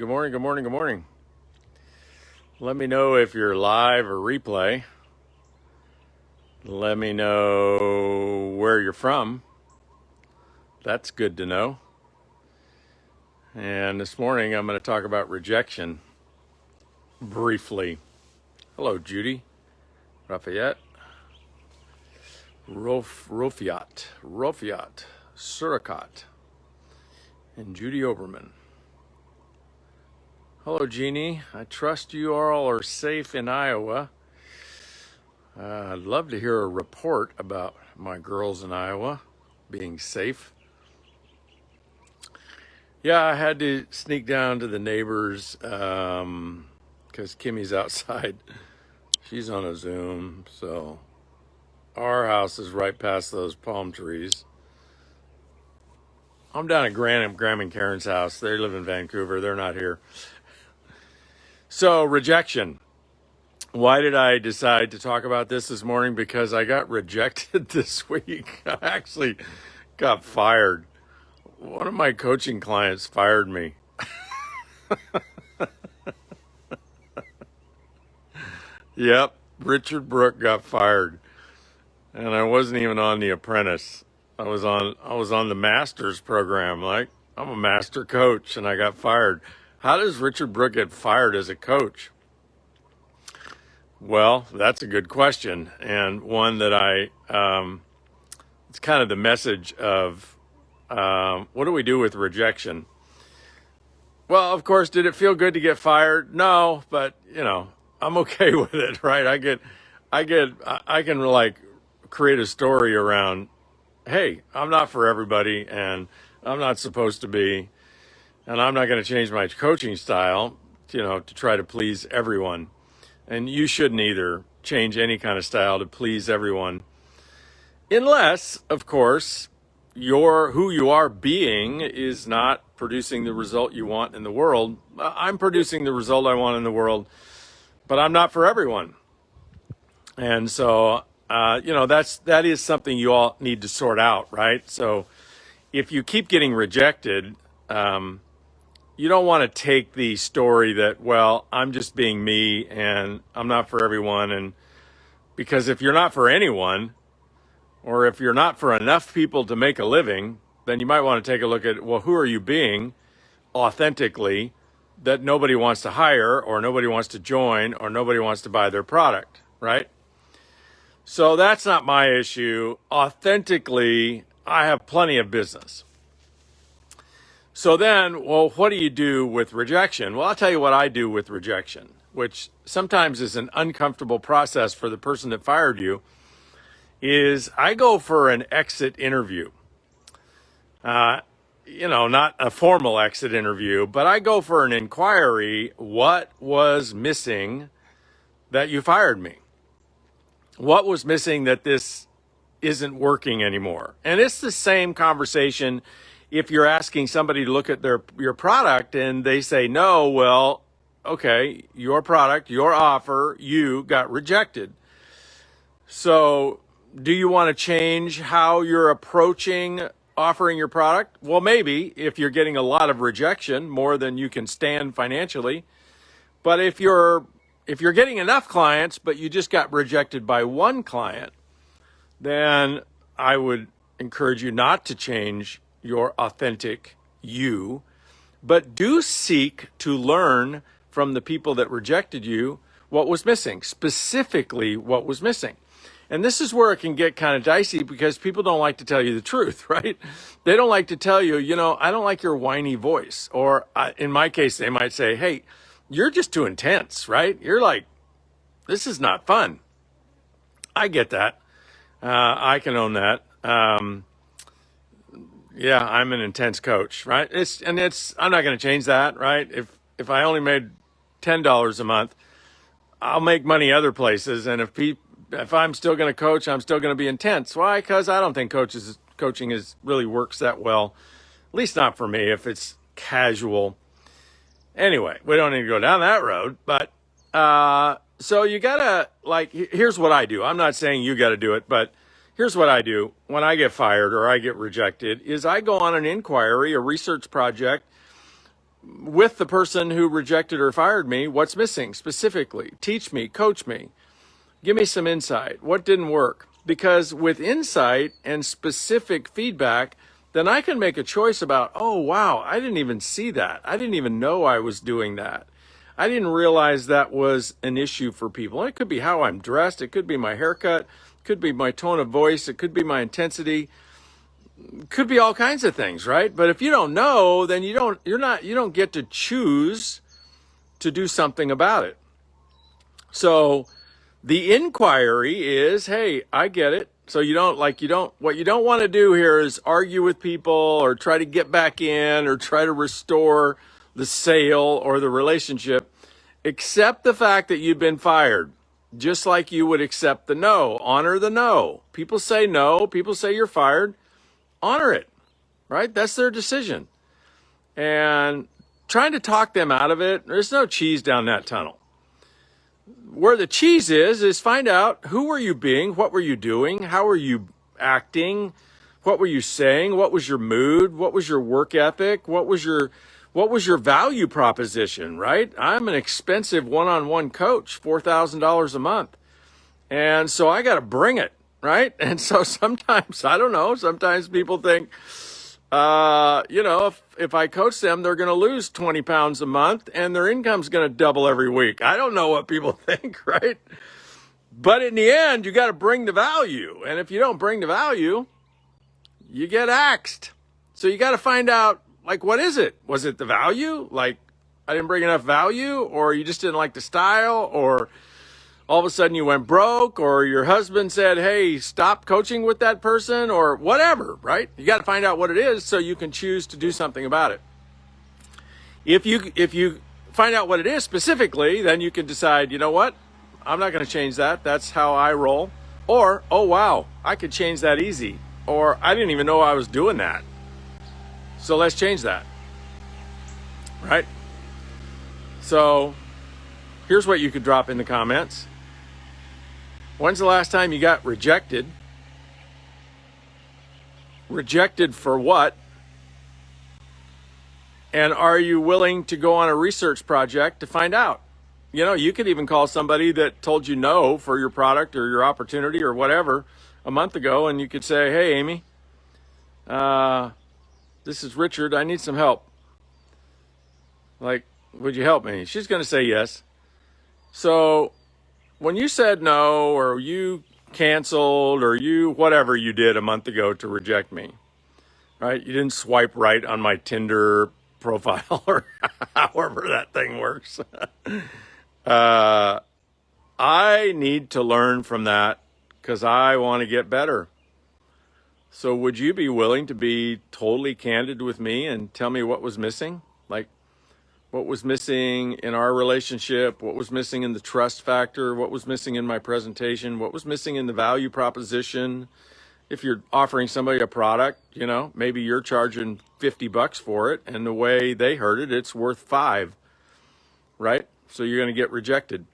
Good morning, good morning, good morning. Let me know if you're live or replay. Let me know where you're from. That's good to know. And this morning I'm going to talk about rejection briefly. Hello, Judy, Rafayette, Rofiat, Surakat, and Judy Oberman. Hello, Jeannie. I trust you all are safe in Iowa. I'd love to hear a report about my girls in Iowa being safe. Yeah, I had to sneak down to the neighbors because Kimmy's outside. She's on a Zoom, so our house is right past those palm trees. I'm down at Graham and Karen's house. They live in Vancouver. They're not here. So, rejection. Why did I decide to talk about this morning? Because I got rejected this week. I actually got fired. One of my coaching clients fired me. Yep, Richard Brooke got fired. And I wasn't even on The Apprentice. I was on the master's program. Like, I'm a master coach and I got fired. How does Richard Brooke get fired as a coach? Well, that's a good question, and one that it's kind of the message of what do we do with rejection? Well, of course, did it feel good to get fired? No, but I'm okay with it, right? I can like create a story around, hey, I'm not for everybody, and I'm not supposed to be, and I'm not going to change my coaching style, to try to please everyone. And you shouldn't either change any kind of style to please everyone. Unless, of course, who you are being is not producing the result you want in the world. I'm producing the result I want in the world, but I'm not for everyone. And so, that is something you all need to sort out, right? So if you keep getting rejected, you don't want to take the story that, well, I'm just being me and I'm not for everyone. And because if you're not for anyone, or if you're not for enough people to make a living, then you might want to take a look at, well, who are you being authentically that nobody wants to hire or nobody wants to join or nobody wants to buy their product, right? So that's not my issue. Authentically, I have plenty of business. So then, well, what do you do with rejection? Well, I'll tell you what I do with rejection, which sometimes is an uncomfortable process for the person that fired you, is I go for an exit interview. Not a formal exit interview, but I go for an inquiry. What was missing that you fired me? What was missing that this isn't working anymore? And it's the same conversation if you're asking somebody to look at your product and they say no. Well, okay, your product, your offer, you got rejected. So do you want to change how you're approaching offering your product? Well, maybe if you're getting a lot of rejection, more than you can stand financially. But if you're getting enough clients, but you just got rejected by one client, then I would encourage you not to change your authentic you, but do seek to learn from the people that rejected you what was missing, specifically what was missing. And this is where it can get kind of dicey because people don't like to tell you the truth, right? They don't like to tell you, I don't like your whiny voice. Or in my case, they might say, hey, you're just too intense, right? You're like, this is not fun. I get that. I can own that. Yeah, I'm an intense coach, right? I'm not going to change that, right? If I only made $10 a month, I'll make money other places. And if I'm still going to coach, I'm still going to be intense. Why? Because I don't think coaching really works that well. At least not for me. If it's casual. Anyway, we don't need to go down that road. But so you gotta here's what I do. I'm not saying you got to do it, but here's what I do when I get fired or I get rejected is I go on an inquiry, a research project with the person who rejected or fired me, what's missing specifically? Teach me, coach me, give me some insight. What didn't work? Because with insight and specific feedback, then I can make a choice about, oh, wow, I didn't even see that. I didn't even know I was doing that. I didn't realize that was an issue for people. It could be how I'm dressed. It could be my haircut. It could be my tone of voice. It could be my intensity. It could be all kinds of things, right? But if you don't know, then you don't get to choose to do something about it. So the inquiry is, hey, I get it. So what you don't want to do here is argue with people or try to get back in or try to restore the sale or the relationship. Accept the fact that you've been fired, just like you would accept the no. Honor the no. People say no. People say you're fired. Honor it, right? That's their decision. And trying to talk them out of it, there's no cheese down that tunnel. Where the cheese is find out who were you being, what were you doing, how were you acting, what were you saying, what was your mood, what was your work ethic, what was your value proposition, right? I'm an expensive one-on-one coach, $4,000 a month. And so I got to bring it, right? And so sometimes, I don't know, sometimes people think, if I coach them, they're going to lose 20 pounds a month and their income's going to double every week. I don't know what people think, right? But in the end, you got to bring the value. And if you don't bring the value, you get axed. So you got to find out, like, what is it? Was it the value? Like, I didn't bring enough value, or you just didn't like the style, or all of a sudden you went broke, or your husband said, hey, stop coaching with that person, or whatever, right? You got to find out what it is so you can choose to do something about it. If you find out what it is specifically, then you can decide, you know what? I'm not going to change that. That's how I roll. Or, oh, wow, I could change that easy. Or I didn't even know I was doing that. So let's change that, right? So here's what you could drop in the comments. When's the last time you got rejected? Rejected for what? And are you willing to go on a research project to find out? You know, you could even call somebody that told you no for your product or your opportunity or whatever a month ago, and you could say, hey, Amy, this is Richard. I need some help. Like, would you help me? She's going to say yes. So when you said no, or you canceled, or you whatever you did a month ago to reject me, right? You didn't swipe right on my Tinder profile or however that thing works. I need to learn from that because I want to get better. So would you be willing to be totally candid with me and tell me what was missing? Like, what was missing in our relationship? What was missing in the trust factor? What was missing in my presentation? What was missing in the value proposition? If you're offering somebody a product, you know, maybe you're charging $50 for it, and the way they heard it, it's worth $5, right? So you're going to get rejected.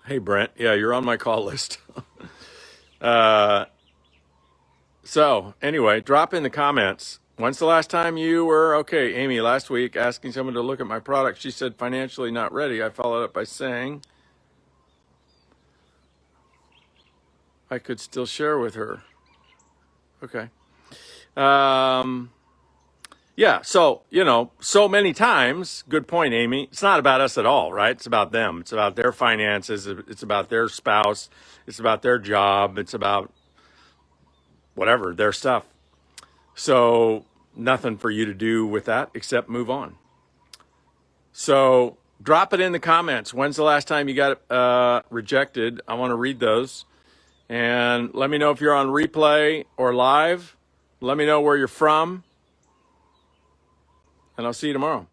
Hey, Brent, yeah, you're on my call list. So anyway, drop in the comments. When's the last time you were, okay, Amy, last week asking someone to look at my product, she said financially not ready. I followed up by saying I could still share with her. Okay. Yeah, so, you know, so many times, good point, Amy, it's not about us at all, right? It's about them. It's about their finances. It's about their spouse. It's about their job. It's about whatever, their stuff. So nothing for you to do with that except move on. So drop it in the comments. When's the last time you got rejected? I want to read those. And let me know if you're on replay or live. Let me know where you're from. And I'll see you tomorrow.